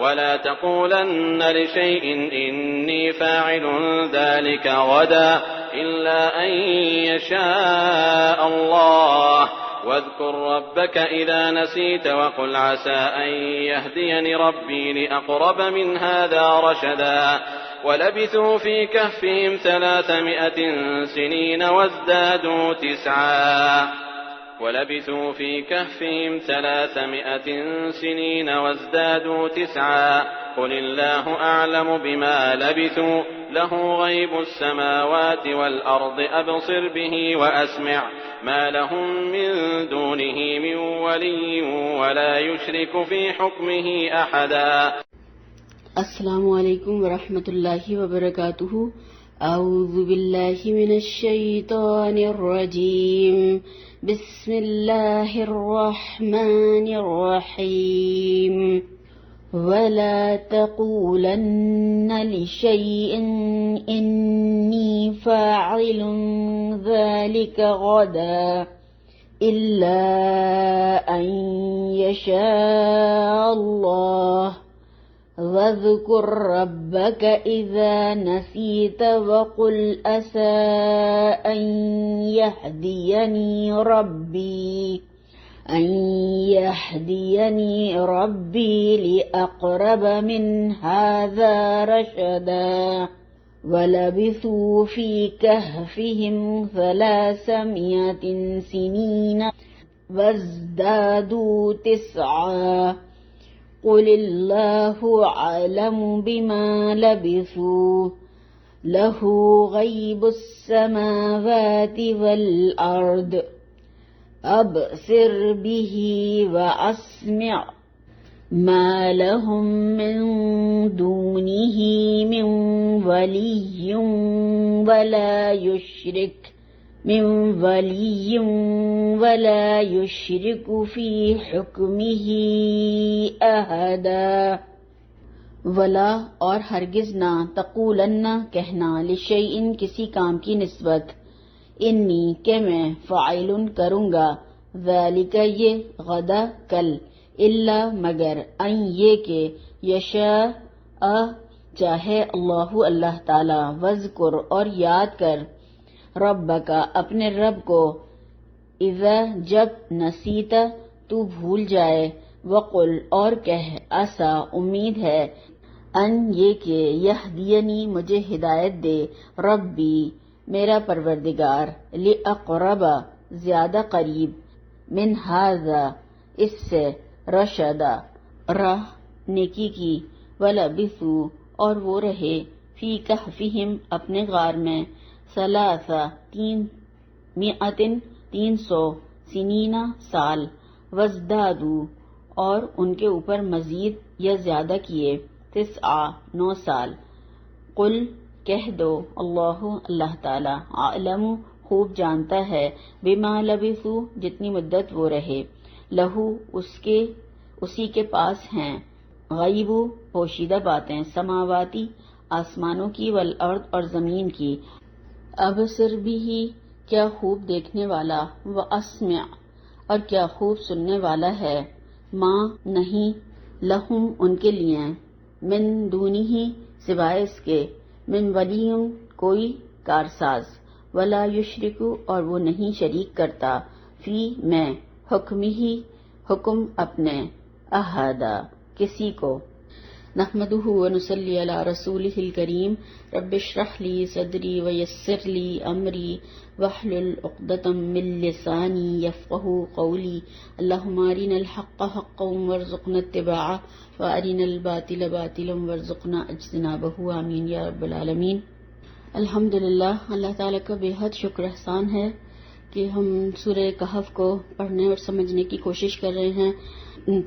ولا تقولن لشيء إني فاعل ذلك غدا إلا أن يشاء الله واذكر ربك إذا نسيت وقل عسى أن يهديني ربي لأقرب من هذا رشدا ولبثوا في كهفهم 300 سنين وازدادوا تسعا قل الله أعلم بما لبثوا له غيب السماوات والأرض أبصر به وأسمع ما لهم من دونه من ولي ولا يشرك في حكمه أحدا. السلام علیکم ورحمۃ اللہ وبرکاتہ. اعوذ باللہ من الشیطان الرجیم. بسم اللہ الرحمن الرحیم. ولا تقولن لشيء إني فاعل ذلك غدا إلا أن يشاء الله واذكر ربك إذا نسيت وقل عسى أن يهديني ربي لأقرب من هذا رشدا ولبثوا في كهفهم 300 سنين وازدادوا تسعا قل الله أعلم بما لبثوا له غيب السماوات والأرض أبصر به وأسمع ما لهم من دونه من ولي ولا يشرك في حكمه أحدا. ولا اور ہرگز نہ تقولن کہنا لشیء کسی کام کی نسبت انی کہ میں فاعل کروں گا ذالک یہ غدا کل الا مگر ان یہ کہ یشاء چاہے اللہ تعالی وذکر اور یاد کر ربک اپنے رب کو اذا جب نسیتا تو بھول جائے وقل اور کہہ عسا امید ہے ان یہ کہ یہدینی مجھے ہدایت دے ربی میرا پروردگار لأقرب زیادہ قریب من ھذا اس سے رشدا راہ نیکی کی ولبثوا اور وہ رہے فی کہفہم اپنے غار میں 300 سنین سال وازدادوا اور ان کے اوپر مزید یا زیادہ کیے 9 سال قل کہہ دو اللہ تعالی عالم خوب جانتا ہے بما لبثوا جتنی مدت وہ رہے لہو اسی کے پاس ہیں غیب پوشیدہ باتیں سماواتی آسمانوں کی والارض اور زمین کی ابصر بھی کیا خوب دیکھنے والا واسمع اور کیا خوب سننے والا ہے ماں نہیں لہم ان کے لیے من دونہ سوائے اس کے من ولی کوئی کارساز ولا یشرک اور وہ نہیں شریک کرتا فی میں حکم اپنے احدا کسی کو. نحمده ونصلی علی رسولہ الکریم. رب اشرح لی صدری ویسر لی امری واحلل عقدۃ من لسانی یفقهوا قولی. اللہم ارنا الحق حقا وارزقنا اتباعہ وارنا الباطل باطلا وارزقنا اجتنابہ. آمین یا رب العالمین. الحمدللہ اللہ تعالیٰ کا بے حد شکر احسان ہے کہ ہم سورہ کہف کو پڑھنے اور سمجھنے کی کوشش کر رہے ہیں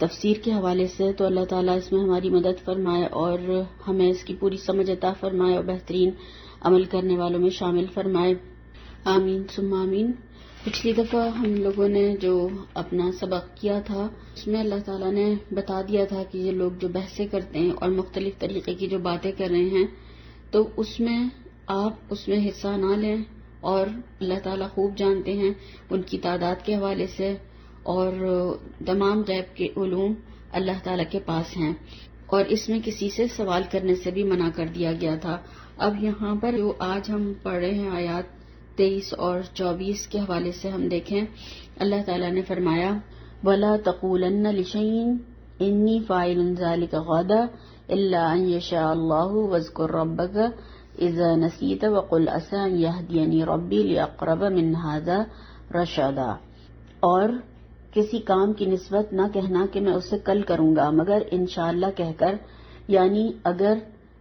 تفسیر کے حوالے سے. تو اللہ تعالیٰ اس میں ہماری مدد فرمائے اور ہمیں اس کی پوری سمجھ عطا فرمائے اور بہترین عمل کرنے والوں میں شامل فرمائے. آمین ثم آمین. پچھلی دفعہ ہم لوگوں نے جو اپنا سبق کیا تھا اس میں اللہ تعالیٰ نے بتا دیا تھا کہ یہ لوگ جو بحثیں کرتے ہیں اور مختلف طریقے کی جو باتیں کر رہے ہیں تو اس میں آپ اس میں حصہ نہ لیں اور اللہ تعالیٰ خوب جانتے ہیں ان کی تعداد کے حوالے سے اور تمام غیب کے علوم اللہ تعالیٰ کے پاس ہیں اور اس میں کسی سے سوال کرنے سے بھی منع کر دیا گیا تھا۔ اب یہاں پر جو آج ہم پڑھ رہے ہیں آیات 23 اور 24 کے حوالے سے ہم دیکھیں، اللہ تعالیٰ نے فرمایا وَلَا تَقُولَنَّ لِشَيْءٍ إِنِّي فَاعِلٌ ذَلِكَ غَدًا إِلَّا أَن يَشَاءَ اللَّهُ وَاذْكُر رَّبَّكَ إِذَا نَسِيتَ وَقُلْ عَسَىٰ أَن يَهْدِيَنِي رَبِّي لِأَقْرَبَ مِنْ هَٰذَا رَشَدًا، اور کسی کام کی نسبت نہ کہنا کہ میں اسے کل کروں گا مگر انشاءاللہ کہہ کر، یعنی اگر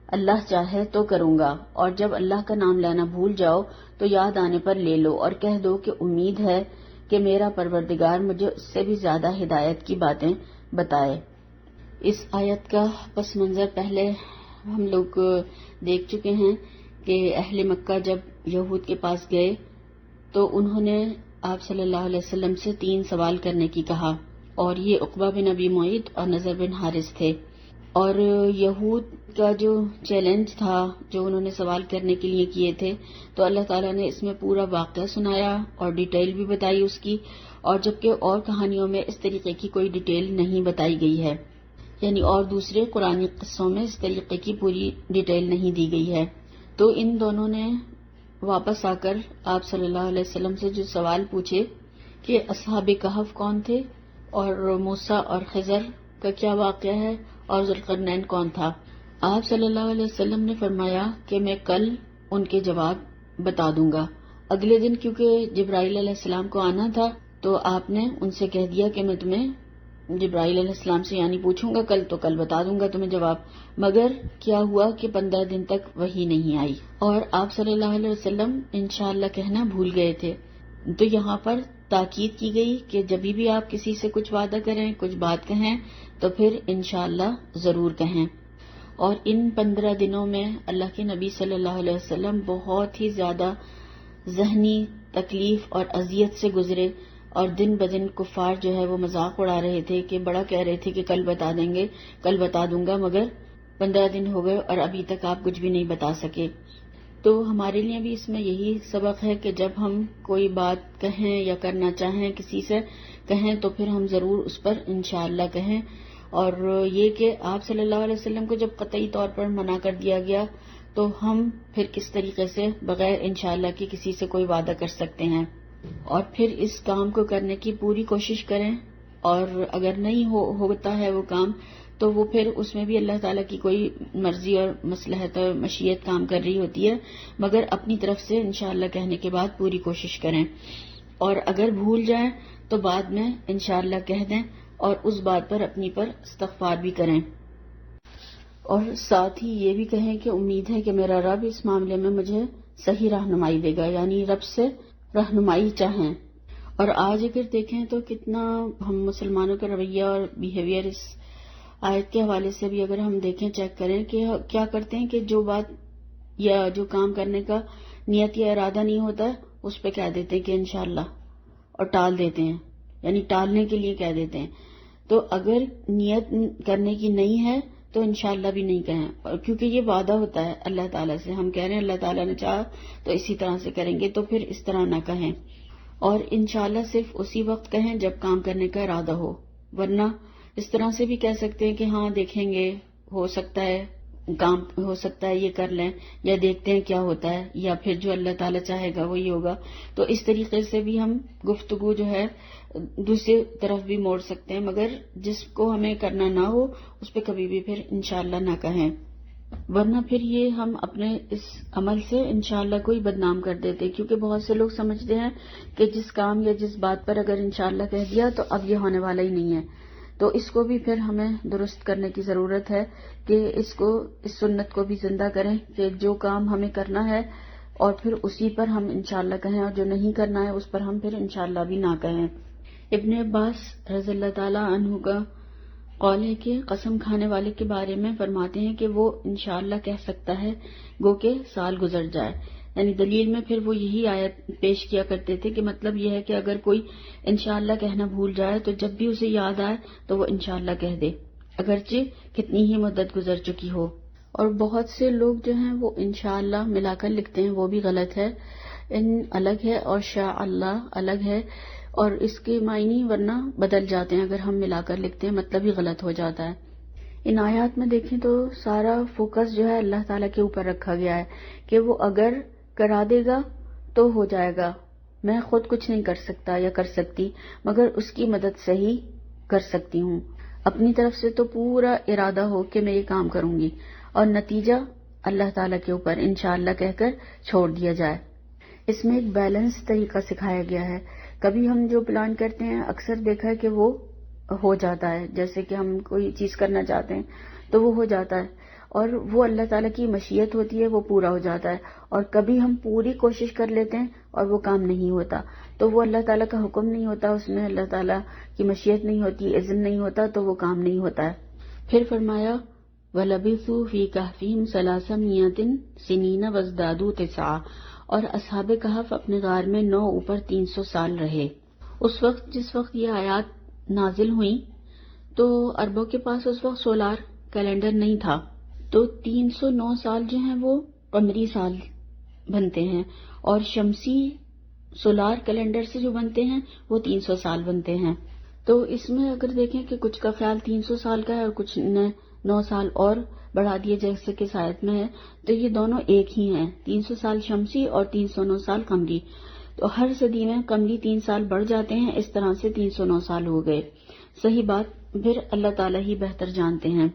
اللہ چاہے تو کروں گا، اور جب اللہ کا نام لینا بھول جاؤ تو یاد آنے پر لے لو اور کہہ دو کہ امید ہے کہ میرا پروردگار مجھے اس سے بھی زیادہ ہدایت کی باتیں بتائے۔ اس آیت کا پس منظر پہلے ہم لوگ دیکھ چکے ہیں کہ اہل مکہ جب یہود کے پاس گئے تو انہوں نے آپ صلی اللہ علیہ وسلم سے 3 سوال کرنے کی کہا، اور یہ عقبہ بن ابی معیط اور نضر بن حارث تھے۔ اور یہود کا جو چیلنج تھا جو انہوں نے سوال کرنے کے لیے کیے تھے، تو اللہ تعالیٰ نے اس میں پورا واقعہ سنایا اور ڈیٹیل بھی بتائی اس کی، اور جبکہ اور کہانیوں میں اس طریقے کی کوئی ڈیٹیل نہیں بتائی گئی ہے، یعنی اور دوسرے قرآنی قصوں میں اس طریقے کی پوری ڈیٹیل نہیں دی گئی ہے۔ تو ان دونوں نے واپس آ کر آپ صلی اللہ علیہ وسلم سے جو سوال پوچھے کہ اصحاب کہف کون تھے، اور موسیٰ اور خضر کا کیا واقعہ ہے، اور ذوالقرنین کون تھا، آپ صلی اللہ علیہ وسلم نے فرمایا کہ میں کل ان کے جواب بتا دوں گا۔ اگلے دن کیونکہ جبرائیل علیہ السلام کو آنا تھا تو آپ نے ان سے کہہ دیا کہ میں تمہیں جبرائیل علیہ السلام سے یعنی پوچھوں گا کل، تو کل بتا دوں گا تمہیں جواب۔ مگر کیا ہوا کہ 15 دن تک وحی نہیں آئی، اور آپ صلی اللہ علیہ وسلم انشاءاللہ کہنا بھول گئے تھے۔ تو یہاں پر تاکید کی گئی کہ جب بھی آپ کسی سے کچھ وعدہ کریں، کچھ بات کہیں، تو پھر انشاءاللہ ضرور کہیں۔ اور ان 15 دنوں میں اللہ کے نبی صلی اللہ علیہ وسلم بہت ہی زیادہ ذہنی تکلیف اور اذیت سے گزرے، اور دن بدن کفار جو ہے وہ مذاق اڑا رہے تھے کہ بڑا کہہ رہے تھے کہ کل بتا دیں گے، کل بتا دوں گا، مگر 15 دن ہو گئے اور ابھی تک آپ کچھ بھی نہیں بتا سکے۔ تو ہمارے لیے بھی اس میں یہی سبق ہے کہ جب ہم کوئی بات کہیں یا کرنا چاہیں کسی سے کہیں تو پھر ہم ضرور اس پر انشاءاللہ کہیں۔ اور یہ کہ آپ صلی اللہ علیہ وسلم کو جب قطعی طور پر منع کر دیا گیا تو ہم پھر کس طریقے سے بغیر انشاءاللہ کی کسی سے کوئی وعدہ کر سکتے ہیں، اور پھر اس کام کو کرنے کی پوری کوشش کریں، اور اگر نہیں ہوتا ہے وہ کام تو وہ پھر اس میں بھی اللہ تعالیٰ کی کوئی مرضی اور مصلحت اور مشیت کام کر رہی ہوتی ہے، مگر اپنی طرف سے انشاءاللہ کہنے کے بعد پوری کوشش کریں، اور اگر بھول جائیں تو بعد میں انشاءاللہ کہہ دیں، اور اس بات پر اپنی پر استغفار بھی کریں، اور ساتھ ہی یہ بھی کہیں کہ امید ہے کہ میرا رب اس معاملے میں مجھے صحیح رہنمائی دے گا، یعنی رب سے رہنمائی چاہیں۔ اور آج اگر دیکھیں تو کتنا ہم مسلمانوں کا رویہ اور بیہیویئر اس آیت کے حوالے سے بھی اگر ہم دیکھیں، چیک کریں کہ کیا کرتے ہیں کہ جو بات یا جو کام کرنے کا نیت یا ارادہ نہیں ہوتا ہے اس پہ کہہ دیتے ہیں کہ انشاءاللہ، اور ٹال دیتے ہیں، یعنی ٹالنے کے لیے کہہ دیتے ہیں۔ تو اگر نیت کرنے کی نہیں ہے تو انشاءاللہ بھی نہیں کہیں، کیونکہ یہ وعدہ ہوتا ہے اللہ تعالیٰ سے، ہم کہہ رہے ہیں اللہ تعالیٰ نے چاہا تو اسی طرح سے کریں گے، تو پھر اس طرح نہ کہیں، اور انشاءاللہ صرف اسی وقت کہیں جب کام کرنے کا ارادہ ہو، ورنہ اس طرح سے بھی کہہ سکتے ہیں کہ ہاں دیکھیں گے، ہو سکتا ہے کام ہو سکتا ہے یہ کر لیں، یا دیکھتے ہیں کیا ہوتا ہے، یا پھر جو اللہ تعالیٰ چاہے گا وہی ہوگا۔ تو اس طریقے سے بھی ہم گفتگو جو ہے دوسری طرف بھی موڑ سکتے ہیں، مگر جس کو ہمیں کرنا نہ ہو اس پہ کبھی بھی پھر انشاءاللہ نہ کہیں، ورنہ پھر یہ ہم اپنے اس عمل سے انشاءاللہ کوئی بدنام کر دیتے، کیونکہ بہت سے لوگ سمجھتے ہیں کہ جس کام یا جس بات پر اگر انشاءاللہ کہہ دیا تو اب یہ ہونے والا ہی نہیں ہے۔ تو اس کو بھی پھر ہمیں درست کرنے کی ضرورت ہے کہ اس سنت کو بھی زندہ کریں کہ جو کام ہمیں کرنا ہے اور پھر اسی پر ہم انشاءاللہ کہیں، اور جو نہیں کرنا ہے اس پر ہم پھر انشاءاللہ بھی نہ کہیں۔ ابن عباس رضی اللہ تعالی عنہ کا قول ہے کہ قسم کھانے والے کے بارے میں فرماتے ہیں کہ وہ انشاءاللہ کہہ سکتا ہے گو کہ سال گزر جائے، یعنی دلیل میں پھر وہ یہی آیت پیش کیا کرتے تھے کہ مطلب یہ ہے کہ اگر کوئی انشاءاللہ کہنا بھول جائے تو جب بھی اسے یاد آئے تو وہ انشاءاللہ کہہ دے، اگرچہ کتنی ہی مدت گزر چکی ہو۔ اور بہت سے لوگ جو ہیں وہ انشاءاللہ ملا کر لکھتے ہیں، وہ بھی غلط ہے، ان الگ ہے اور شاء اللہ الگ ہے، اور اس کے معنی ورنہ بدل جاتے ہیں، اگر ہم ملا کر لکھتے ہیں مطلب ہی غلط ہو جاتا ہے۔ ان آیات میں دیکھیں تو سارا فوکس جو ہے اللہ تعالیٰ کے اوپر رکھا گیا ہے کہ وہ اگر کرا دے گا تو ہو جائے گا. میں خود کچھ نہیں کر سکتا یا کر سکتی، مگر اس کی مدد سے ہی کر سکتی ہوں. اپنی طرف سے تو پورا ارادہ ہو کہ میں یہ کام کروں گی، اور نتیجہ اللہ تعالیٰ کے اوپر انشاءاللہ کہہ کر چھوڑ دیا جائے. اس میں ایک بیلنس طریقہ سکھایا گیا ہے. کبھی ہم جو پلان کرتے ہیں اکثر دیکھا ہے کہ وہ ہو جاتا ہے، جیسے کہ ہم کوئی چیز کرنا چاہتے ہیں تو وہ ہو جاتا ہے، اور وہ اللہ تعالیٰ کی مشیت ہوتی ہے، وہ پورا ہو جاتا ہے. اور کبھی ہم پوری کوشش کر لیتے ہیں اور وہ کام نہیں ہوتا، تو وہ اللہ تعالیٰ کا حکم نہیں ہوتا، اس میں اللہ تعالیٰ کی مشیت نہیں ہوتی، اذن نہیں ہوتا، تو وہ کام نہیں ہوتا ہے. پھر فرمایا وَلَبِثُوا فِي كَهْفِهِمْ 300 سِنِينَ وَازْدَادُوا 9، اور اصحاب کہف اپنے غار میں 9 اوپر 300 سال رہے. اس وقت جس وقت یہ آیات نازل ہوئی تو عربوں کے پاس اس وقت سولار کیلنڈر نہیں تھا، تو 309 سال جو ہیں وہ قمری سال بنتے ہیں، اور شمسی سولار کیلنڈر سے جو بنتے ہیں وہ 300 سال بنتے ہیں. تو اس میں اگر دیکھیں کہ کچھ کا خیال 300 سال کا ہے اور کچھ نے 9 سال اور بڑھا دیے جیسے کہ آیت میں ہے، تو یہ دونوں ایک ہی ہیں، 300 سال شمسی اور 309 سال قمری. تو ہر صدی میں قمری 3 سال بڑھ جاتے ہیں، اس طرح سے 309 سال ہو گئے. صحیح بات پھر اللہ تعالیٰ ہی بہتر جانتے ہیں.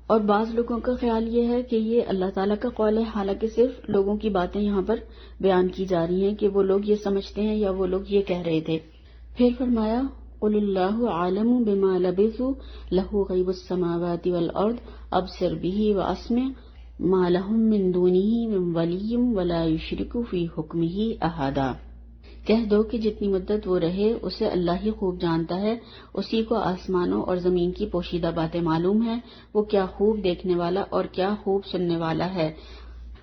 اور بعض لوگوں کا خیال یہ ہے کہ یہ اللہ تعالیٰ کا قول ہے، حالانکہ صرف لوگوں کی باتیں یہاں پر بیان کی جا رہی ہیں کہ وہ لوگ یہ سمجھتے ہیں یا وہ لوگ یہ کہہ رہے تھے. پھر فرمایا قُلِ اللَّهُ أَعْلَمُ بِمَا لَبِثُوا لَهُ غَيْبُ السَّمَاوَاتِ وَالْأَرْضِ أَبْصِرْ بِهِ وَأَسْمِعْ مَا لَهُم مِّن دُونِهِ مِن وَلِيٍّ وَلَا يُشْرِكُ فِي حُكْمِهِ أَحَدًا. کہہ دو کہ جتنی مدت وہ رہے اسے اللہ ہی خوب جانتا ہے، اسی کو آسمانوں اور زمین کی پوشیدہ باتیں معلوم ہیں، وہ کیا خوب دیکھنے والا اور کیا خوب سننے والا ہے.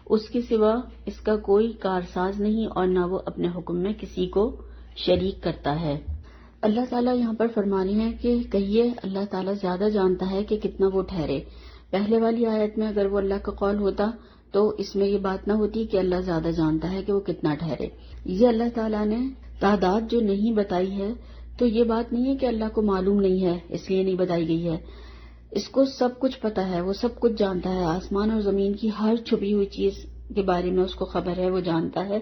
اس کے سوا اس کا کوئی کارساز نہیں، اور نہ وہ اپنے حکم میں کسی کو شریک کرتا ہے. اللہ تعالیٰ یہاں پر فرما رہے ہیں کہ کہیے اللہ تعالیٰ زیادہ جانتا ہے کہ کتنا وہ ٹھہرے. پہلے والی آیت میں اگر وہ اللہ کا قول ہوتا تو اس میں یہ بات نہ ہوتی کہ اللہ زیادہ جانتا ہے کہ وہ کتنا ٹھہرے. یہ اللہ تعالیٰ نے تعداد جو نہیں بتائی ہے تو یہ بات نہیں ہے کہ اللہ کو معلوم نہیں ہے اس لیے نہیں بتائی گئی ہے. اس کو سب کچھ پتا ہے، وہ سب کچھ جانتا ہے، آسمان اور زمین کی ہر چھپی ہوئی چیز کے بارے میں اس کو خبر ہے، وہ جانتا ہے.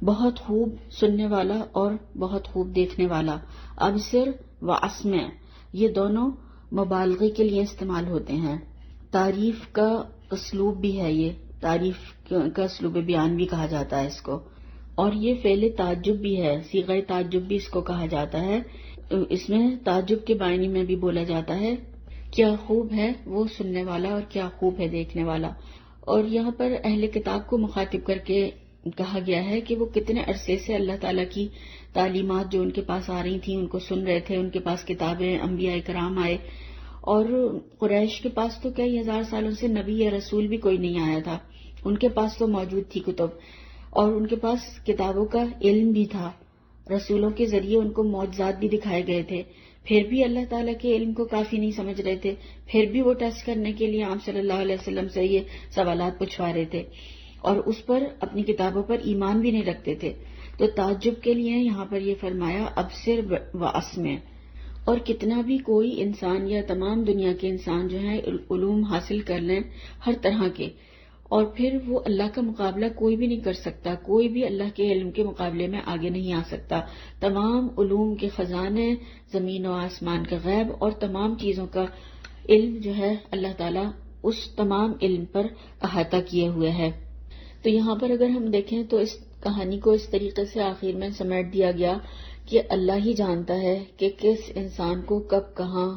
بہت خوب سننے والا اور بہت خوب دیکھنے والا. ابصر و اسمع یہ دونوں مبالغے کے لیے استعمال ہوتے ہیں. تعریف کا اسلوب بھی ہے، یہ تعریف کا اسلوب بیان بھی کہا جاتا ہے اس کو. اور یہ فعل تعجب بھی ہے، صیغہ تعجب بھی اس کو کہا جاتا ہے. اس میں تعجب کے معنی میں بھی بولا جاتا ہے کیا خوب ہے وہ سننے والا اور کیا خوب ہے دیکھنے والا. اور یہاں پر اہل کتاب کو مخاطب کر کے کہا گیا ہے کہ وہ کتنے عرصے سے اللہ تعالیٰ کی تعلیمات جو ان کے پاس آ رہی تھیں ان کو سن رہے تھے. ان کے پاس کتابیں انبیاء کرام آئے، اور قریش کے پاس تو کئی ہزار سالوں سے نبی یا رسول بھی کوئی نہیں آیا تھا. ان کے پاس تو موجود تھی کتب، اور ان کے پاس کتابوں کا علم بھی تھا، رسولوں کے ذریعے ان کو معجزات بھی دکھائے گئے تھے. پھر بھی اللہ تعالیٰ کے علم کو کافی نہیں سمجھ رہے تھے، پھر بھی وہ ٹیسٹ کرنے کے لیے آپ صلی اللہ علیہ وسلم سے یہ سوالات پوچھوا رہے تھے، اور اس پر اپنی کتابوں پر ایمان بھی نہیں رکھتے تھے. تو تعجب کے لیے یہاں پر یہ فرمایا ابصر و اسمع. اور کتنا بھی کوئی انسان یا تمام دنیا کے انسان جو ہیں علوم حاصل کر لیں ہر طرح کے، اور پھر وہ اللہ کا مقابلہ کوئی بھی نہیں کر سکتا، کوئی بھی اللہ کے علم کے مقابلے میں آگے نہیں آ سکتا. تمام علوم کے خزانے، زمین و آسمان کا غیب اور تمام چیزوں کا علم جو ہے اللہ تعالیٰ اس تمام علم پر احاطہ کیے ہوئے ہے. تو یہاں پر اگر ہم دیکھیں تو اس کہانی کو اس طریقے سے آخر میں سمیٹ دیا گیا کہ اللہ ہی جانتا ہے کہ کس انسان کو کب کہاں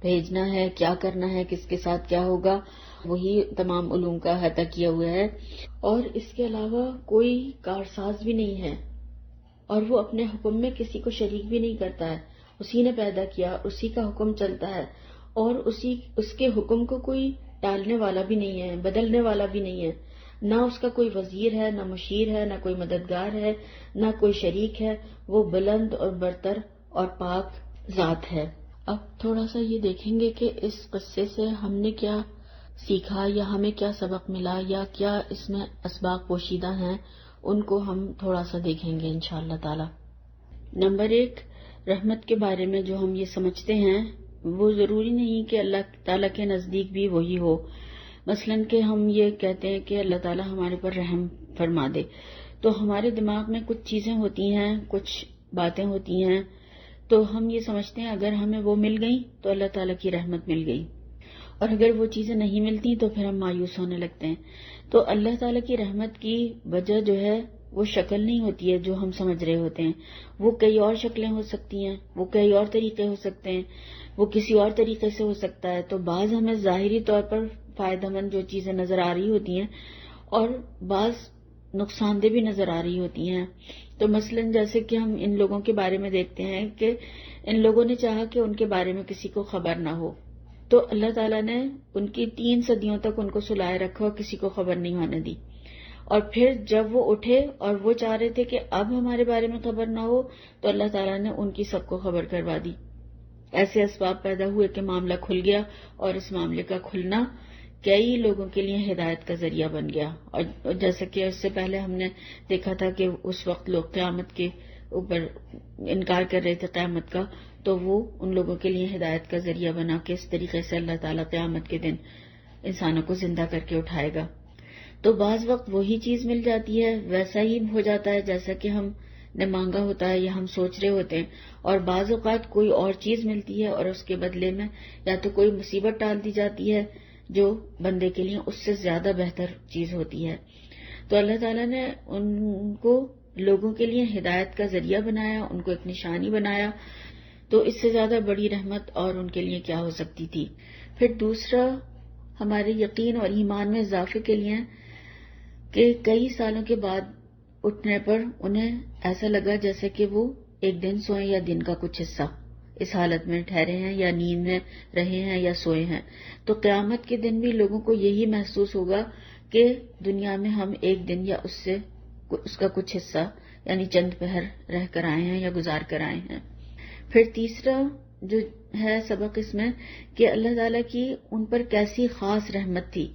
بھیجنا ہے، کیا کرنا ہے، کس کے ساتھ کیا ہوگا. وہی تمام علوم کا احاطہ کیا ہوا ہے، اور اس کے علاوہ کوئی کارساز بھی نہیں ہے، اور وہ اپنے حکم میں کسی کو شریک بھی نہیں کرتا ہے. اسی نے پیدا کیا، اسی کا حکم چلتا ہے، اور اس کے حکم کو کوئی ٹالنے والا بھی نہیں ہے، بدلنے والا بھی نہیں ہے. نہ اس کا کوئی وزیر ہے، نہ مشیر ہے، نہ کوئی مددگار ہے، نہ کوئی شریک ہے. وہ بلند اور برتر اور پاک ذات ہے. اب تھوڑا سا یہ دیکھیں گے کہ اس قصے سے ہم نے کیا سیکھا یا ہمیں کیا سبق ملا یا کیا اس میں اسباق پوشیدہ ہیں، ان کو ہم تھوڑا سا دیکھیں گے انشاءاللہ تعالی. نمبر 1، رحمت کے بارے میں جو ہم یہ سمجھتے ہیں وہ ضروری نہیں کہ اللہ تعالیٰ کے نزدیک بھی وہی ہو. مثلاً کہ ہم یہ کہتے ہیں کہ اللہ تعالیٰ ہمارے پر رحم فرما دے، تو ہمارے دماغ میں کچھ چیزیں ہوتی ہیں، کچھ باتیں ہوتی ہیں، تو ہم یہ سمجھتے ہیں اگر ہمیں وہ مل گئی تو اللہ تعالیٰ کی رحمت مل گئی، اور اگر وہ چیزیں نہیں ملتی تو پھر ہم مایوس ہونے لگتے ہیں. تو اللہ تعالیٰ کی رحمت کی وجہ جو ہے وہ شکل نہیں ہوتی ہے جو ہم سمجھ رہے ہوتے ہیں. وہ کئی اور شکلیں ہو سکتی ہیں، وہ کئی اور طریقے ہو سکتے ہیں، وہ کسی اور طریقے سے ہو سکتا ہے. تو بعض ہمیں ظاہری طور پر فائدہ مند جو چیزیں نظر آ رہی ہوتی ہیں اور بعض نقصان دہ بھی نظر آ رہی ہوتی ہیں. تو مثلاً جیسے کہ ہم ان لوگوں کے بارے میں دیکھتے ہیں کہ ان لوگوں نے چاہا کہ ان کے بارے میں کسی کو خبر نہ ہو، تو اللہ تعالیٰ نے ان کی 3 صدیوں تک ان کو سلائے رکھا اور کسی کو خبر نہیں ہونے دی. اور پھر جب وہ اٹھے اور وہ چاہ رہے تھے کہ اب ہمارے بارے میں خبر نہ ہو، تو اللہ تعالیٰ نے ان کی سب کو خبر کروا دی. ایسے اسباب پیدا ہوئے کہ معاملہ کھل گیا، اور اس معاملے کا کھلنا کئی لوگوں کے لیے ہدایت کا ذریعہ بن گیا. اور جیسے کہ اس سے پہلے ہم نے دیکھا تھا کہ اس وقت لوگ قیامت کے اوپر انکار کر رہے تھے قیامت کا، تو وہ ان لوگوں کے لیے ہدایت کا ذریعہ بنا کہ اس طریقے سے اللہ تعالیٰ قیامت کے دن انسانوں کو زندہ کر کے اٹھائے گا. تو بعض وقت وہی چیز مل جاتی ہے، ویسا ہی ہو جاتا ہے جیسا کہ ہم نے مانگا ہوتا ہے یا ہم سوچ رہے ہوتے ہیں. اور بعض اوقات کوئی اور چیز ملتی ہے اور اس کے بدلے میں یا تو کوئی مصیبت ڈال دی جاتی ہے جو بندے کے لیے اس سے زیادہ بہتر چیز ہوتی ہے. تو اللہ تعالیٰ نے ان کو لوگوں کے لیے ہدایت کا ذریعہ بنایا، ان کو ایک نشانی بنایا. تو اس سے زیادہ بڑی رحمت اور ان کے لیے کیا ہو سکتی تھی. پھر دوسرا ہمارے یقین اور ایمان میں اضافے کے لیے کہ کئی سالوں کے بعد اٹھنے پر انہیں ایسا لگا جیسے کہ وہ ایک دن سوئے یا دن کا کچھ حصہ اس حالت میں ٹھہرے ہیں یا نیند میں رہے ہیں یا سوئے ہیں. تو قیامت کے دن بھی لوگوں کو یہی محسوس ہوگا کہ دنیا میں ہم ایک دن یا اس کا کچھ حصہ یعنی چند پہر رہ کر آئے ہیں یا گزار کر آئے ہیں. پھر تیسرا جو ہے سبق اس میں کہ اللہ تعالیٰ کی ان پر کیسی خاص رحمت تھی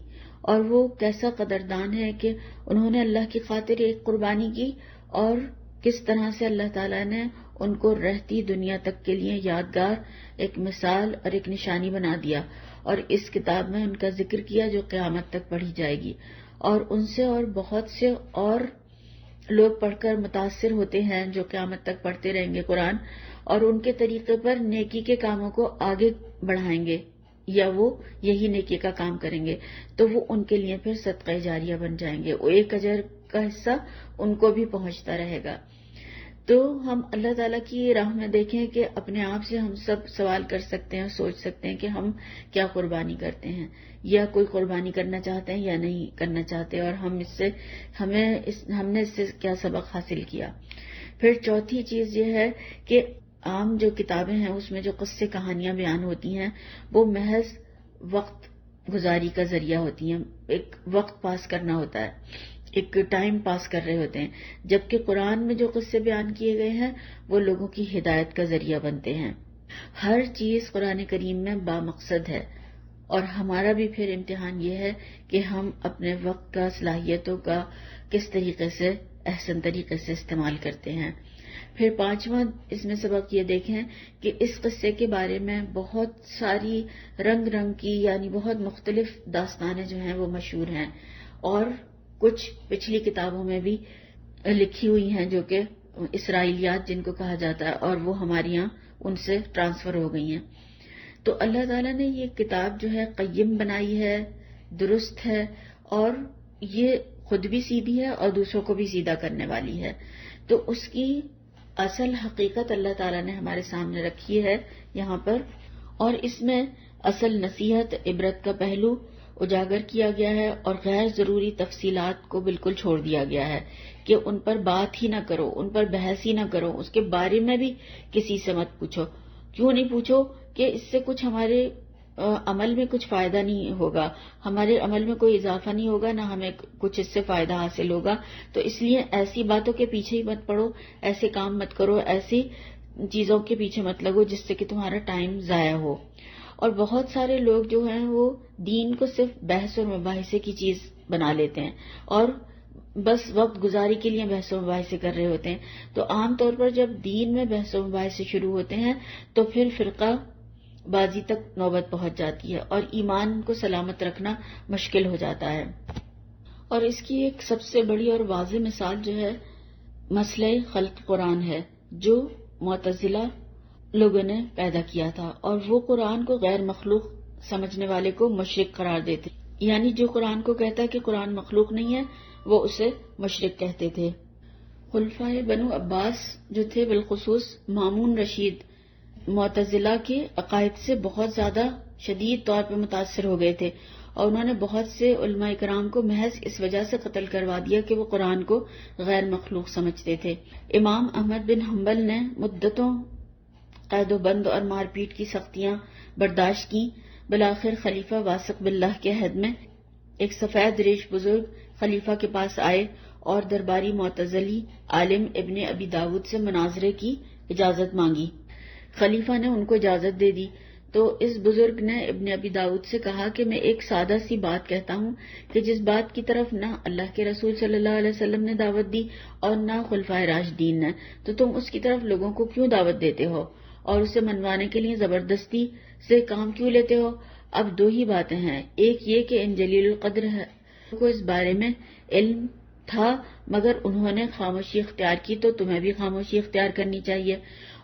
اور وہ کیسا قدردان ہے کہ انہوں نے اللہ کی خاطر ایک قربانی کی، اور کس طرح سے اللہ تعالیٰ نے ان کو رہتی دنیا تک کے لیے یادگار، ایک مثال اور ایک نشانی بنا دیا، اور اس کتاب میں ان کا ذکر کیا جو قیامت تک پڑھی جائے گی. اور ان سے اور بہت سے اور لوگ پڑھ کر متاثر ہوتے ہیں جو قیامت تک پڑھتے رہیں گے قرآن، اور ان کے طریقے پر نیکی کے کاموں کو آگے بڑھائیں گے یا وہ یہی نیکی کا کام کریں گے، تو وہ ان کے لیے پھر صدقہ جاریہ بن جائیں گے. وہ ایک اجر کا حصہ ان کو بھی پہنچتا رہے گا. تو ہم اللہ تعالیٰ کی راہ میں دیکھیں کہ اپنے آپ سے ہم سب سوال کر سکتے ہیں، سوچ سکتے ہیں کہ ہم کیا قربانی کرتے ہیں یا کوئی قربانی کرنا چاہتے ہیں یا نہیں کرنا چاہتے، اور ہم نے اس سے کیا سبق حاصل کیا. پھر چوتھی چیز یہ ہے کہ عام جو کتابیں ہیں اس میں جو قصے کہانیاں بیان ہوتی ہیں وہ محض وقت گزاری کا ذریعہ ہوتی ہیں، ایک وقت پاس کرنا ہوتا ہے، ایک ٹائم پاس کر رہے ہوتے ہیں. جبکہ قرآن میں جو قصے بیان کیے گئے ہیں وہ لوگوں کی ہدایت کا ذریعہ بنتے ہیں. ہر چیز قرآن کریم میں بامقصد ہے، اور ہمارا بھی پھر امتحان یہ ہے کہ ہم اپنے وقت کا، صلاحیتوں کا کس طریقے سے احسن طریقے سے استعمال کرتے ہیں. پھر پانچواں اس میں سبق یہ دیکھیں کہ اس قصے کے بارے میں بہت ساری رنگ رنگ کی یعنی بہت مختلف داستانیں جو ہیں وہ مشہور ہیں، اور کچھ پچھلی کتابوں میں بھی لکھی ہوئی ہیں جو کہ اسرائیلیات جن کو کہا جاتا ہے، اور وہ ہمارے یہاں ان سے ٹرانسفر ہو گئی ہیں. تو اللہ تعالیٰ نے یہ کتاب جو ہے قیم بنائی ہے، درست ہے، اور یہ خود بھی سیدھی ہے اور دوسروں کو بھی سیدھا کرنے والی ہے. تو اس کی اصل حقیقت اللہ تعالیٰ نے ہمارے سامنے رکھی ہے یہاں پر، اور اس میں اصل نصیحت، عبرت کا پہلو اجاگر کیا گیا ہے، اور غیر ضروری تفصیلات کو بالکل چھوڑ دیا گیا ہے کہ ان پر بات ہی نہ کرو، ان پر بحث ہی نہ کرو، اس کے بارے میں بھی کسی سے مت پوچھو. کیوں نہیں پوچھو؟ کہ اس سے کچھ ہمارے عمل میں کچھ فائدہ نہیں ہوگا، ہمارے عمل میں کوئی اضافہ نہیں ہوگا، نہ ہمیں کچھ اس سے فائدہ حاصل ہوگا. تو اس لیے ایسی باتوں کے پیچھے ہی مت پڑو، ایسے کام مت کرو، ایسی چیزوں کے پیچھے مت لگو جس سے کہ تمہارا ٹائم ضائع ہو. اور بہت سارے لوگ جو ہیں وہ دین کو صرف بحث اور مباحثے کی چیز بنا لیتے ہیں اور بس وقت گزاری کے لیے بحث و مباحثے کر رہے ہوتے ہیں. تو عام طور پر جب دین میں بحث و مباحثے شروع ہوتے ہیں تو پھر فرقہ بازی تک نوبت پہنچ جاتی ہے اور ایمان کو سلامت رکھنا مشکل ہو جاتا ہے۔ اور اس کی ایک سب سے بڑی اور واضح مثال جو ہے مسئلہ خلق قرآن ہے، جو معتزلہ لوگوں نے پیدا کیا تھا، اور وہ قرآن کو غیر مخلوق سمجھنے والے کو مشرک قرار دیتے، یعنی جو قرآن کو کہتا ہے کہ قرآن مخلوق نہیں ہے وہ اسے مشرک کہتے تھے۔ خلفائے بنو عباس جو تھے، بالخصوص مامون رشید، معتزلہ کے عقائد سے بہت زیادہ شدید طور پہ متاثر ہو گئے تھے، اور انہوں نے بہت سے علماء کرام کو محض اس وجہ سے قتل کروا دیا کہ وہ قرآن کو غیر مخلوق سمجھتے تھے۔ امام احمد بن حنبل نے مدتوں قید و بند اور مار پیٹ کی سختیاں برداشت کی، بالآخر خلیفہ واثق باللہ کے عہد میں ایک سفید ریش بزرگ خلیفہ کے پاس آئے اور درباری معتزلی عالم ابن ابی داود سے مناظرے کی اجازت مانگی۔ خلیفہ نے ان کو اجازت دے دی تو اس بزرگ نے ابن ابی داود سے کہا کہ میں ایک سادہ سی بات کہتا ہوں کہ جس بات کی طرف نہ اللہ کے رسول صلی اللہ علیہ وسلم نے دعوت دی اور نہ خلفائے راشدین نے، تو تم اس کی طرف لوگوں کو کیوں دعوت دیتے ہو اور اسے منوانے کے لیے زبردستی سے کام کیوں لیتے ہو؟ اب دو ہی باتیں ہیں، ایک یہ کہ ان جلیل القدر کو اس بارے میں علم تھا مگر انہوں نے خاموشی اختیار کی، تو تمہیں بھی خاموشی اختیار کرنی چاہیے،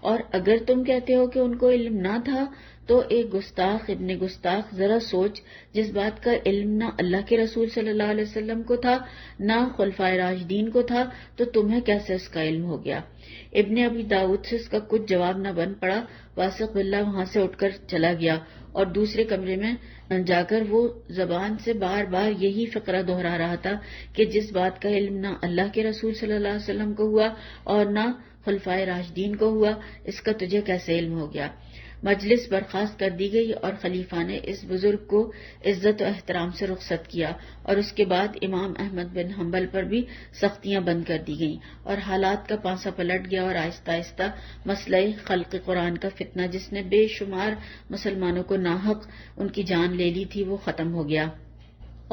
اور اگر تم کہتے ہو کہ ان کو علم نہ تھا تو ایک گستاخ ابن گستاخ ذرا سوچ، جس بات کا علم نہ اللہ کے رسول صلی اللہ علیہ وسلم کو تھا نہ خلفائے راشدین کو تھا، تو تمہیں کیسے اس کا علم ہو گیا؟ ابن ابی داود سے اس کا کچھ جواب نہ بن پڑا۔ واثق باللہ وہاں سے اٹھ کر چلا گیا اور دوسرے کمرے میں جا کر وہ زبان سے بار بار یہی فقرہ دہرا رہا تھا کہ جس بات کا علم نہ اللہ کے رسول صلی اللہ علیہ وسلم کو ہوا اور نہ خلفائے راشدین کو ہوا، اس کا تجھے کیسے علم ہو گیا؟ مجلس برخاست کر دی گئی اور خلیفہ نے اس بزرگ کو عزت و احترام سے رخصت کیا، اور اس کے بعد امام احمد بن حنبل پر بھی سختیاں بند کر دی گئیں اور حالات کا پانسا پلٹ گیا، اور آہستہ آہستہ مسئلہ خلق قرآن کا فتنہ جس نے بے شمار مسلمانوں کو ناحق ان کی جان لے لی تھی وہ ختم ہو گیا۔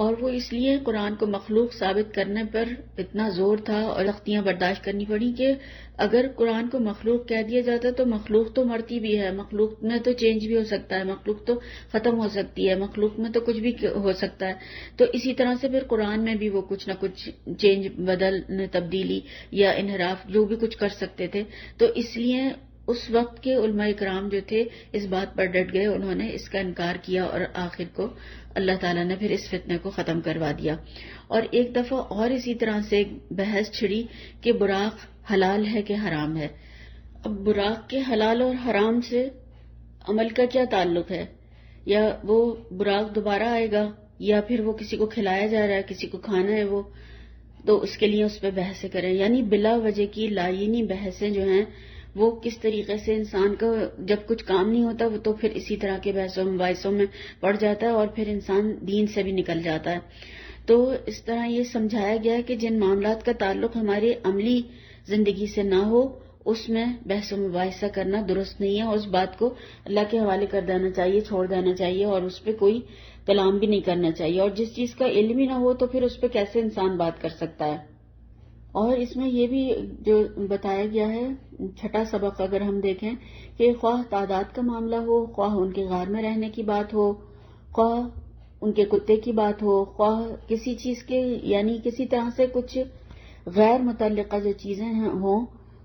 اور وہ اس لیے قرآن کو مخلوق ثابت کرنے پر اتنا زور تھا اور سختیاں برداشت کرنی پڑی کہ اگر قرآن کو مخلوق کہہ دیا جاتا تو مخلوق تو مرتی بھی ہے، مخلوق میں تو چینج بھی ہو سکتا ہے، مخلوق تو ختم ہو سکتی ہے، مخلوق میں تو کچھ بھی ہو سکتا ہے، تو اسی طرح سے پھر قرآن میں بھی وہ کچھ نہ کچھ چینج، بدل، تبدیلی یا انحراف جو بھی کچھ کر سکتے تھے۔ تو اس لیے اس وقت کے علماء کرام جو تھے اس بات پر ڈٹ گئے، انہوں نے اس کا انکار کیا اور آخر کو اللہ تعالیٰ نے پھر اس فتنے کو ختم کروا دیا۔ اور ایک دفعہ اور اسی طرح سے ایک بحث چھڑی کہ براق حلال ہے کہ حرام ہے۔ اب براق کے حلال اور حرام سے عمل کا کیا تعلق ہے؟ یا وہ براق دوبارہ آئے گا یا پھر وہ کسی کو کھلایا جا رہا ہے، کسی کو کھانا ہے وہ، تو اس کے لیے اس پہ بحثیں کریں، یعنی بلا وجہ کی لائنی بحثیں جو ہیں وہ کس طریقے سے انسان کو جب کچھ کام نہیں ہوتا وہ تو پھر اسی طرح کے بحثوں مباحثوں میں پڑ جاتا ہے اور پھر انسان دین سے بھی نکل جاتا ہے۔ تو اس طرح یہ سمجھایا گیا کہ جن معاملات کا تعلق ہماری عملی زندگی سے نہ ہو اس میں بحث و مباحثہ کرنا درست نہیں ہے، اس بات کو اللہ کے حوالے کر دینا چاہیے، چھوڑ دینا چاہیے اور اس پہ کوئی کلام بھی نہیں کرنا چاہیے، اور جس چیز کا علم ہی نہ ہو تو پھر اس پہ کیسے انسان بات کر سکتا ہے۔ اور اس میں یہ بھی جو بتایا گیا ہے، چھٹا سبق اگر ہم دیکھیں کہ خواہ تعداد کا معاملہ ہو، خواہ ان کے غار میں رہنے کی بات ہو، خواہ ان کے کتے کی بات ہو، خواہ کسی چیز کے یعنی کسی طرح سے کچھ غیر متعلقہ جو چیزیں ہوں،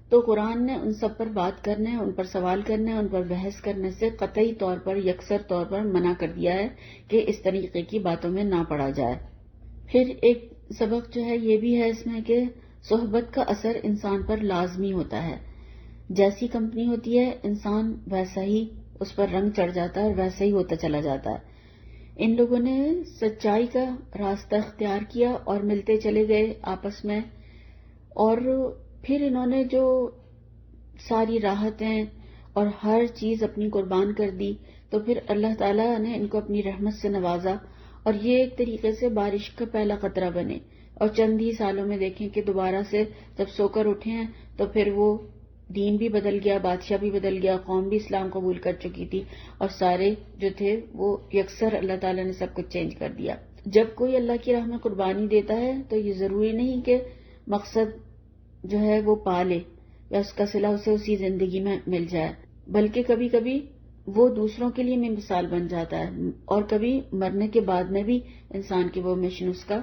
تو قرآن نے ان سب پر بات کرنے، ان پر سوال کرنے، ان پر بحث کرنے سے قطعی طور پر یکسر طور پر منع کر دیا ہے کہ اس طریقے کی باتوں میں نہ پڑا جائے۔ پھر ایک سبق جو ہے یہ بھی ہے اس میں کہ صحبت کا اثر انسان پر لازمی ہوتا ہے، جیسی کمپنی ہوتی ہے انسان ویسا ہی اس پر رنگ چڑھ جاتا ہے اور ویسا ہی ہوتا چلا جاتا ہے۔ ان لوگوں نے سچائی کا راستہ اختیار کیا اور ملتے چلے گئے آپس میں، اور پھر انہوں نے جو ساری راحتیں اور ہر چیز اپنی قربان کر دی تو پھر اللہ تعالیٰ نے ان کو اپنی رحمت سے نوازا اور یہ ایک طریقے سے بارش کا پہلا قطرہ بنے، اور چند ہی سالوں میں دیکھیں کہ دوبارہ سے جب سو کر اٹھے ہیں تو پھر وہ دین بھی بدل گیا، بادشاہ بھی بدل گیا، قوم بھی اسلام قبول کر چکی تھی اور سارے جو تھے وہ یکسر اللہ تعالیٰ نے سب کچھ چینج کر دیا۔ جب کوئی اللہ کی راہ میں قربانی دیتا ہے تو یہ ضروری نہیں کہ مقصد جو ہے وہ پا لے یا اس کا صلہ اسے اسی زندگی میں مل جائے، بلکہ کبھی کبھی وہ دوسروں کے لیے بھی مثال بن جاتا ہے، اور کبھی مرنے کے بعد میں بھی انسان کی وہ مشن اس کا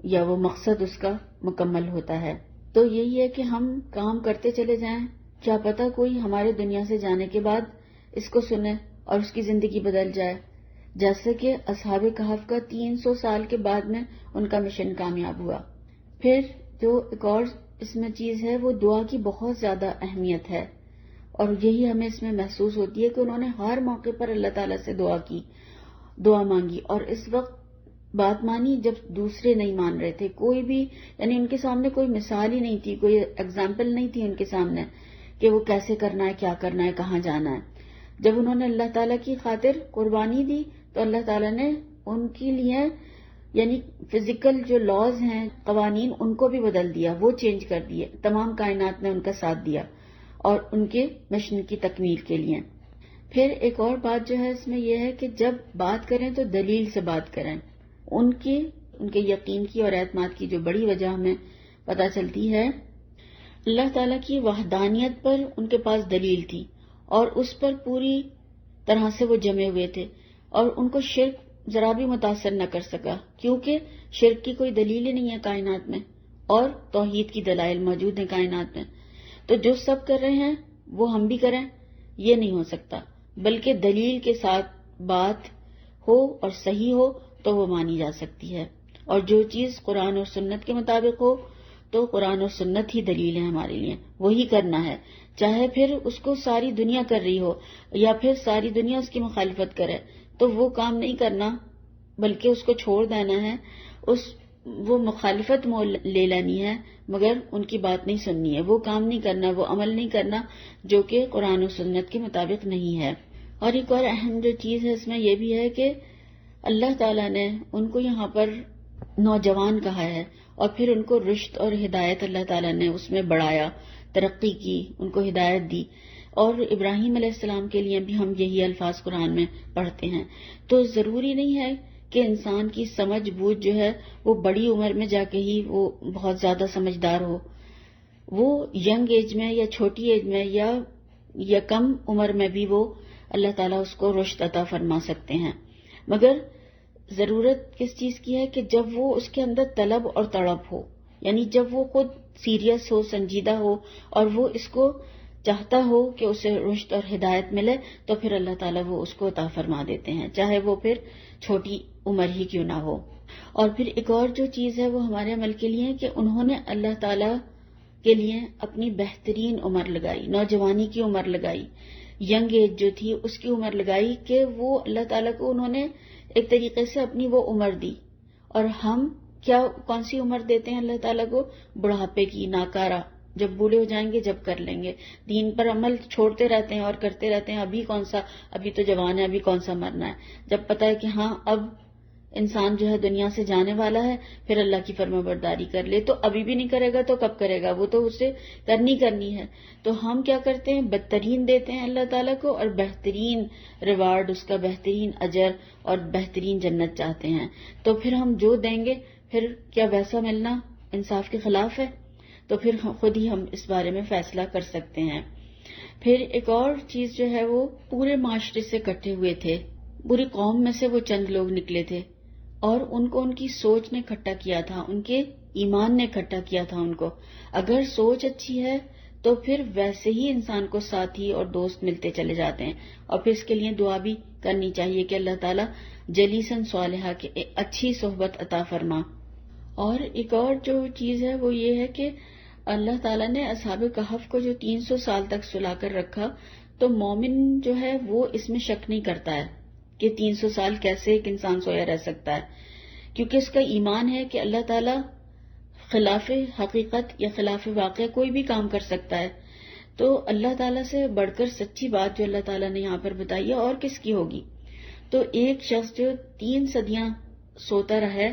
یا وہ مقصد اس کا مکمل ہوتا ہے۔ تو یہی ہے کہ ہم کام کرتے چلے جائیں، کیا پتہ کوئی ہمارے دنیا سے جانے کے بعد اس کو سنے اور اس کی زندگی بدل جائے، جیسے کہ اصحاب کہف کا 300 سال کے بعد میں ان کا مشن کامیاب ہوا۔ پھر جو ایک اور اس میں چیز ہے وہ دعا کی بہت زیادہ اہمیت ہے، اور یہی ہمیں اس میں محسوس ہوتی ہے کہ انہوں نے ہر موقع پر اللہ تعالیٰ سے دعا مانگی، اور اس وقت بات مانی جب دوسرے نہیں مان رہے تھے، کوئی بھی یعنی ان کے سامنے کوئی مثال ہی نہیں تھی، کوئی ایگزامپل نہیں تھی ان کے سامنے کہ وہ کیسے کرنا ہے، کیا کرنا ہے، کہاں جانا ہے۔ جب انہوں نے اللہ تعالیٰ کی خاطر قربانی دی تو اللہ تعالیٰ نے ان کے لیے یعنی فزیکل جو لاز ہیں، قوانین، ان کو بھی بدل دیا، وہ چینج کر دیے، تمام کائنات نے ان کا ساتھ دیا اور ان کے مشن کی تکمیل کے لیے۔ پھر ایک اور بات جو ہے اس میں یہ ہے کہ جب بات کریں تو دلیل سے بات کریں۔ ان کے یقین کی اور اعتماد کی جو بڑی وجہ ہمیں پتہ چلتی ہے، اللہ تعالیٰ کی وحدانیت پر ان کے پاس دلیل تھی اور اس پر پوری طرح سے وہ جمے ہوئے تھے، اور ان کو شرک ذرا بھی متاثر نہ کر سکا، کیونکہ شرک کی کوئی دلیل ہی نہیں ہے کائنات میں، اور توحید کی دلائل موجود ہیں کائنات میں۔ تو جو سب کر رہے ہیں وہ ہم بھی کریں، یہ نہیں ہو سکتا، بلکہ دلیل کے ساتھ بات ہو اور صحیح ہو تو وہ مانی جا سکتی ہے، اور جو چیز قرآن اور سنت کے مطابق ہو تو قرآن اور سنت ہی دلیل ہے ہمارے لیے، وہی کرنا ہے، چاہے پھر اس کو ساری دنیا کر رہی ہو یا پھر ساری دنیا اس کی مخالفت کرے تو وہ کام نہیں کرنا، بلکہ اس کو چھوڑ دینا ہے، وہ مخالفت لے لینی ہے، مگر ان کی بات نہیں سننی ہے، وہ کام نہیں کرنا، وہ عمل نہیں کرنا جو کہ قرآن و سنت کے مطابق نہیں ہے۔ اور ایک اور اہم جو چیز ہے اس میں یہ بھی ہے کہ اللہ تعالیٰ نے ان کو یہاں پر نوجوان کہا ہے، اور پھر ان کو رشد اور ہدایت اللہ تعالیٰ نے اس میں بڑھایا، ترقی کی، ان کو ہدایت دی، اور ابراہیم علیہ السلام کے لیے بھی ہم یہی الفاظ قرآن میں پڑھتے ہیں۔ تو ضروری نہیں ہے کہ انسان کی سمجھ بوجھ جو ہے وہ بڑی عمر میں جا کے ہی وہ بہت زیادہ سمجھدار ہو، وہ ینگ ایج میں یا چھوٹی ایج میں یا کم عمر میں بھی وہ اللہ تعالیٰ اس کو رشد عطا فرما سکتے ہیں، مگر ضرورت کس چیز کی ہے کہ جب وہ اس کے اندر طلب اور تڑپ ہو، یعنی جب وہ خود سیریس ہو، سنجیدہ ہو، اور وہ اس کو چاہتا ہو کہ اسے رشد اور ہدایت ملے، تو پھر اللہ تعالیٰ وہ اس کو عطا فرما دیتے ہیں، چاہے وہ پھر چھوٹی عمر ہی کیوں نہ ہو۔ اور پھر ایک اور جو چیز ہے وہ ہمارے عمل کے لیے ہے کہ انہوں نے اللہ تعالیٰ کے لیے اپنی بہترین عمر لگائی، نوجوانی کی عمر لگائی، ینگ ایج جو تھی اس کی عمر لگائی، کہ وہ اللہ تعالیٰ کو انہوں نے ایک طریقے سے اپنی وہ عمر دی۔ اور ہم کون سی عمر دیتے ہیں اللہ تعالیٰ کو؟ بڑھاپے کی، ناکارہ، جب بوڑھے ہو جائیں گے جب کر لیں گے، دین پر عمل چھوڑتے رہتے ہیں اور کرتے رہتے ہیں، ابھی تو جوان ہے، ابھی کون سا مرنا ہے، جب پتہ ہے کہ ہاں اب انسان جو ہے دنیا سے جانے والا ہے، پھر اللہ کی فرمانبرداری کر لے، تو ابھی بھی نہیں کرے گا تو کب کرے گا، وہ تو اسے کرنی ہے۔ تو ہم کیا کرتے ہیں؟ بدترین دیتے ہیں اللہ تعالیٰ کو، اور بہترین ریوارڈ، اس کا بہترین اجر اور بہترین جنت چاہتے ہیں، تو پھر ہم جو دیں گے پھر کیا ویسا ملنا انصاف کے خلاف ہے؟ تو پھر خود ہی ہم اس بارے میں فیصلہ کر سکتے ہیں۔ پھر ایک اور چیز جو ہے وہ پورے معاشرے سے اکٹھے ہوئے تھے، پوری قوم میں سے وہ چند لوگ نکلے تھے، اور ان کو ان کی سوچ نے اکٹھا کیا تھا، ان کے ایمان نے اکٹھا کیا تھا ان کو۔ اگر سوچ اچھی ہے تو پھر ویسے ہی انسان کو ساتھی اور دوست ملتے چلے جاتے ہیں، اور پھر اس کے لیے دعا بھی کرنی چاہیے کہ اللہ تعالیٰ جلیسن صالحہ کے اچھی صحبت عطا فرما۔ اور ایک اور جو چیز ہے وہ یہ ہے کہ اللہ تعالیٰ نے اصحاب کہف کو جو 300 سال تک سلا کر رکھا، تو مومن جو ہے وہ اس میں شک نہیں کرتا ہے کہ 300 سال کیسے ایک انسان سویا رہ سکتا ہے، کیونکہ اس کا ایمان ہے کہ اللہ تعالیٰ خلاف حقیقت یا خلاف واقع کوئی بھی کام کر سکتا ہے۔ تو اللہ تعالیٰ سے بڑھ کر سچی بات جو اللہ تعالیٰ نے یہاں پر بتائی ہے اور کس کی ہوگی؟ تو ایک شخص جو 3 صدیاں سوتا رہا،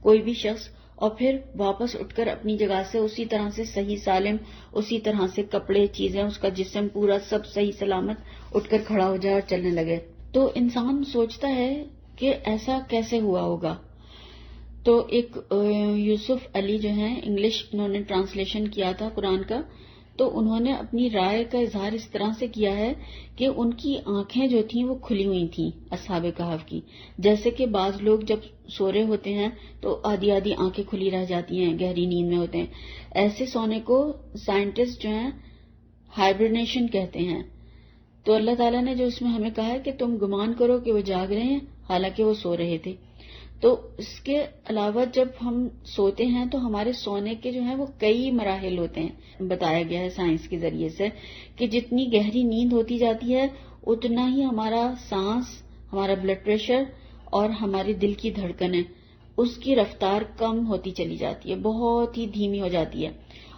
کوئی بھی شخص، اور پھر واپس اٹھ کر اپنی جگہ سے اسی طرح سے صحیح سالم، اسی طرح سے کپڑے، چیزیں، اس کا جسم پورا سب صحیح سلامت اٹھ کر کھڑا ہو جائے اور چلنے لگے، تو انسان سوچتا ہے کہ ایسا کیسے ہوا ہوگا۔ تو ایک یوسف علی جو ہیں، انگلش انہوں نے ٹرانسلیشن کیا تھا قرآن کا، تو انہوں نے اپنی رائے کا اظہار اس طرح سے کیا ہے کہ ان کی آنکھیں جو تھیں وہ کھلی ہوئی تھیں اصحاب کہف کی. جیسے کہ بعض لوگ جب سو رہے ہوتے ہیں تو آدھی آدھی آنکھیں کھلی رہ جاتی ہیں، گہری نیند میں ہوتے ہیں. ایسے سونے کو سائنٹسٹ جو ہیں ہائبرنیشن کہتے ہیں. تو اللہ تعالیٰ نے جو اس میں ہمیں کہا ہے کہ تم گمان کرو کہ وہ جاگ رہے ہیں حالانکہ وہ سو رہے تھے. تو اس کے علاوہ جب ہم سوتے ہیں تو ہمارے سونے کے جو ہیں وہ کئی مراحل ہوتے ہیں. بتایا گیا ہے سائنس کے ذریعے سے کہ جتنی گہری نیند ہوتی جاتی ہے اتنا ہی ہمارا سانس، ہمارا بلڈ پریشر اور ہمارے دل کی دھڑکنیں اس کی رفتار کم ہوتی چلی جاتی ہے، بہت ہی دھیمی ہو جاتی ہے.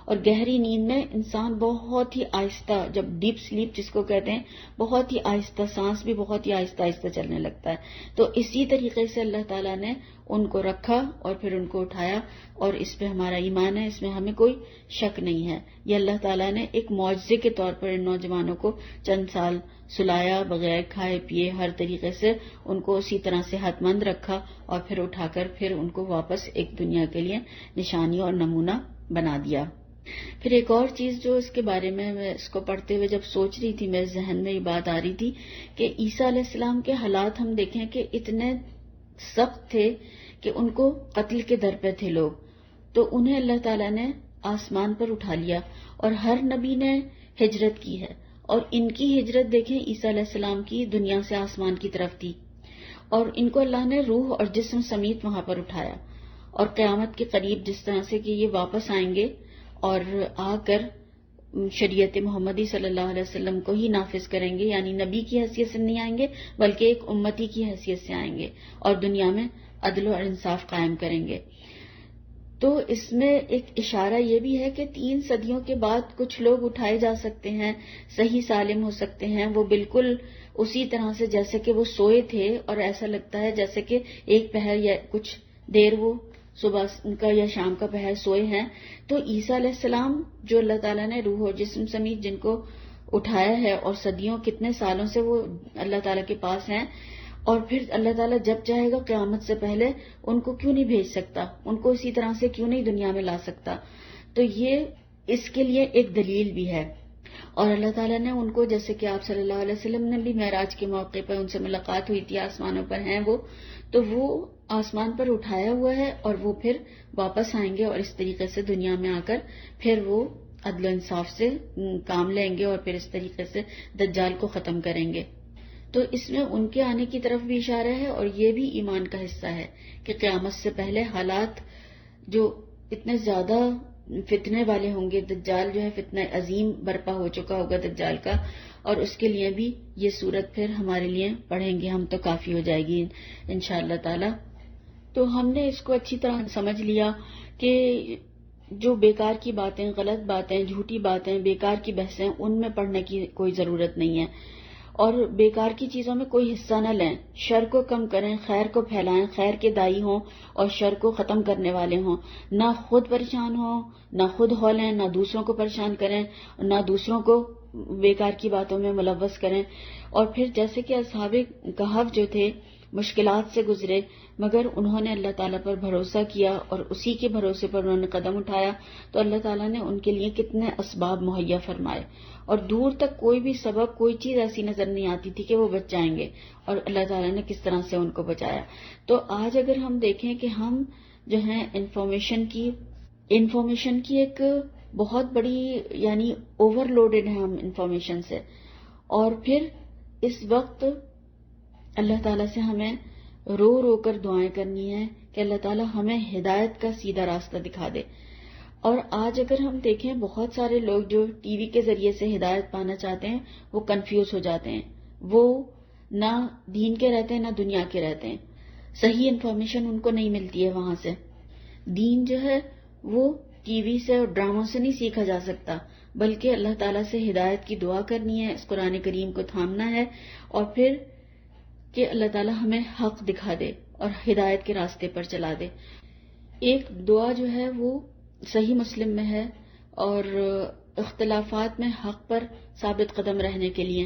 اور گہری نیند میں انسان بہت ہی آہستہ، جب ڈیپ سلیپ جس کو کہتے ہیں، بہت ہی آہستہ، سانس بھی بہت ہی آہستہ آہستہ چلنے لگتا ہے. تو اسی طریقے سے اللہ تعالیٰ نے ان کو رکھا اور پھر ان کو اٹھایا، اور اس پہ ہمارا ایمان ہے، اس میں ہمیں کوئی شک نہیں ہے. یہ اللہ تعالیٰ نے ایک معجزے کے طور پر ان نوجوانوں کو چند سال سلایا، بغیر کھائے پیے ہر طریقے سے ان کو اسی طرح صحت مند رکھا، اور پھر اٹھا کر پھر ان کو واپس ایک دنیا کے لیے نشانی اور نمونہ بنا دیا. پھر ایک اور چیز جو اس کے بارے میں اس کو پڑھتے ہوئے جب سوچ رہی تھی، میرے ذہن میں یہ بات آ رہی تھی کہ عیسیٰ علیہ السلام کے حالات ہم دیکھیں کہ اتنے سخت تھے کہ ان کو قتل کے در پہ تھے لوگ، تو انہیں اللہ تعالیٰ نے آسمان پر اٹھا لیا. اور ہر نبی نے ہجرت کی ہے، اور ان کی ہجرت دیکھیں عیسیٰ علیہ السلام کی دنیا سے آسمان کی طرف تھی، اور ان کو اللہ نے روح اور جسم سمیت وہاں پر اٹھایا. اور قیامت کے قریب جس طرح سے کہ یہ واپس آئیں گے اور آ کر شریعت محمدی صلی اللہ علیہ وسلم کو ہی نافذ کریں گے، یعنی نبی کی حیثیت سے نہیں آئیں گے بلکہ ایک امتی کی حیثیت سے آئیں گے اور دنیا میں عدل و انصاف قائم کریں گے. تو اس میں ایک اشارہ یہ بھی ہے کہ 3 صدیوں کے بعد کچھ لوگ اٹھائے جا سکتے ہیں، صحیح سالم ہو سکتے ہیں، وہ بالکل اسی طرح سے جیسے کہ وہ سوئے تھے، اور ایسا لگتا ہے جیسے کہ ایک پہر یا کچھ دیر وہ صبح کا یا شام کا پہر سوئے ہیں. تو عیسیٰ علیہ السلام جو اللہ تعالیٰ نے روح اور جسم سمیت جن کو اٹھایا ہے، اور صدیوں کتنے سالوں سے وہ اللہ تعالیٰ کے پاس ہیں، اور پھر اللہ تعالیٰ جب چاہے گا قیامت سے پہلے ان کو کیوں نہیں بھیج سکتا، ان کو اسی طرح سے کیوں نہیں دنیا میں لا سکتا. تو یہ اس کے لیے ایک دلیل بھی ہے. اور اللہ تعالیٰ نے ان کو، جیسے کہ آپ صلی اللہ علیہ وسلم نے بھی معراج کے موقع پر ان سے ملاقات ہوئی تھی، آسمانوں پر ہیں وہ، تو وہ آسمان پر اٹھایا ہوا ہے، اور وہ پھر واپس آئیں گے اور اس طریقے سے دنیا میں آ کر پھر وہ عدل و انصاف سے کام لیں گے اور پھر اس طریقے سے دجال کو ختم کریں گے. تو اس میں ان کے آنے کی طرف بھی اشارہ ہے، اور یہ بھی ایمان کا حصہ ہے کہ قیامت سے پہلے حالات جو اتنے زیادہ فتنے والے ہوں گے، دجال جو ہے فتنہ عظیم برپا ہو چکا ہوگا دجال کا، اور اس کے لیے بھی یہ صورت پھر ہمارے لیے پڑھیں گے ہم تو کافی ہو جائے گی انشاءاللہ تعالی. تو ہم نے اس کو اچھی طرح سمجھ لیا کہ جو بیکار کی باتیں، غلط باتیں، جھوٹی باتیں، بیکار کی بحثیں، ان میں پڑھنے کی کوئی ضرورت نہیں ہے، اور بیکار کی چیزوں میں کوئی حصہ نہ لیں. شر کو کم کریں، خیر کو پھیلائیں، خیر کے دائی ہوں اور شر کو ختم کرنے والے ہوں. نہ خود پریشان ہوں، نہ خود ہولیں، نہ دوسروں کو پریشان کریں، نہ دوسروں کو بیکار کی باتوں میں ملوث کریں. اور پھر جیسے کہ اصحاب کہف جو تھے مشکلات سے گزرے، مگر انہوں نے اللہ تعالیٰ پر بھروسہ کیا اور اسی کے بھروسے پر انہوں نے قدم اٹھایا، تو اللہ تعالیٰ نے ان کے لیے کتنے اسباب مہیا فرمائے، اور دور تک کوئی بھی سبب، کوئی چیز ایسی نظر نہیں آتی تھی کہ وہ بچ جائیں گے، اور اللہ تعالیٰ نے کس طرح سے ان کو بچایا. تو آج اگر ہم دیکھیں کہ ہم جو ہیں انفارمیشن کی ایک بہت بڑی، یعنی اوور لوڈڈ ہیں ہم انفارمیشن سے، اور پھر اس وقت اللہ تعالیٰ سے ہمیں رو رو کر دعائیں کرنی ہیں کہ اللہ تعالیٰ ہمیں ہدایت کا سیدھا راستہ دکھا دے. اور آج اگر ہم دیکھیں بہت سارے لوگ جو ٹی وی کے ذریعے سے ہدایت پانا چاہتے ہیں وہ کنفیوز ہو جاتے ہیں، وہ نہ دین کے رہتے ہیں نہ دنیا کے رہتے ہیں، صحیح انفارمیشن ان کو نہیں ملتی ہے وہاں سے. دین جو ہے وہ ٹی وی سے اور ڈراموں سے نہیں سیکھا جا سکتا، بلکہ اللہ تعالیٰ سے ہدایت کی دعا کرنی ہے، اس قرآن کریم کو تھامنا ہے، اور پھر کہ اللہ تعالیٰ ہمیں حق دکھا دے اور ہدایت کے راستے پر چلا دے. ایک دعا جو ہے وہ صحیح مسلم میں ہے، اور اختلافات میں حق پر ثابت قدم رہنے کے لیے،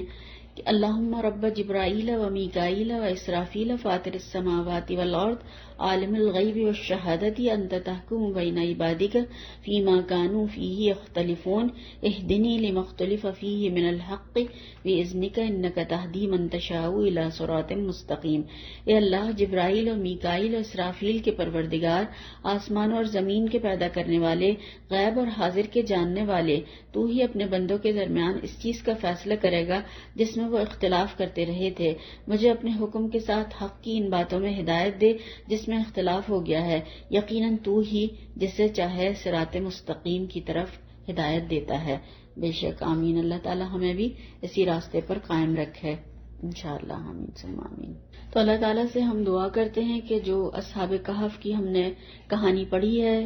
کہ اللہم رب جبرائیل و میکائیل و اسرافیل فاطر السماوات والارض عالم الغیب والشہادۃ انت تحکم بین عبادک فیما کانوا فیہ یختلفون اہدنی لما اختلف فیہ من الحق باذنک انک تہدی من تشاء الی صراط مستقیم۔ اے اللہ، جبرائیل اور میکائیل اور اسرافیل کے پروردگار، آسمان اور زمین کے پیدا کرنے والے، غیب اور حاضر کے جاننے والے، تو ہی اپنے بندوں کے درمیان اس چیز کا فیصلہ کرے گا جس میں وہ اختلاف کرتے رہے تھے۔ مجھے اپنے حکم کے ساتھ حق کی ان باتوں میں ہدایت دے جس میں اختلاف ہو گیا ہے، یقیناً تو ہی جسے چاہے صراط مستقیم کی طرف ہدایت دیتا ہے۔ بے شک، آمین۔ اللہ تعالی ہمیں بھی اسی راستے پر قائم رکھے، انشاءاللہ، آمین ثم آمین۔ تو اللہ تعالیٰ سے ہم دعا کرتے ہیں کہ جو اصحاب کہف کی ہم نے کہانی پڑھی ہے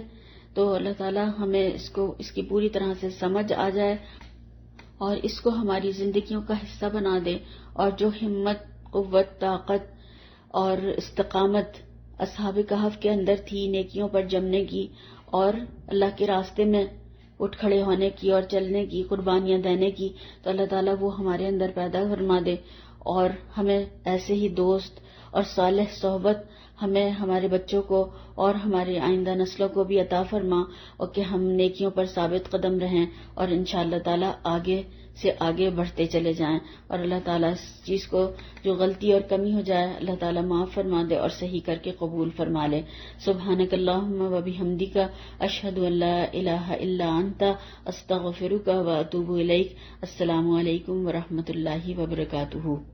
تو اللہ تعالیٰ ہمیں اس کی پوری طرح سے سمجھ آ جائے اور اس کو ہماری زندگیوں کا حصہ بنا دے، اور جو ہمت، قوت، طاقت اور استقامت اصحاب کہف کے اندر تھی نیکیوں پر جمنے کی اور اللہ کے راستے میں اٹھ کھڑے ہونے کی اور چلنے کی، قربانیاں دینے کی، تو اللہ تعالیٰ وہ ہمارے اندر پیدا فرما دے، اور ہمیں ایسے ہی دوست اور صالح صحبت ہمیں، ہمارے بچوں کو اور ہمارے آئندہ نسلوں کو بھی عطا فرما، اور کہ ہم نیکیوں پر ثابت قدم رہیں اور انشاءاللہ تعالیٰ آگے سے آگے بڑھتے چلے جائیں، اور اللہ تعالیٰ اس چیز کو جو غلطی اور کمی ہو جائے اللہ تعالیٰ معاف فرما دے اور صحیح کر کے قبول فرما لے۔ سبحانک اللہم و بحمدک، اشہد ان لا الہ الا انت، استغفرک و اتوب الیک۔ السلام علیکم ورحمۃ اللہ وبرکاتہ۔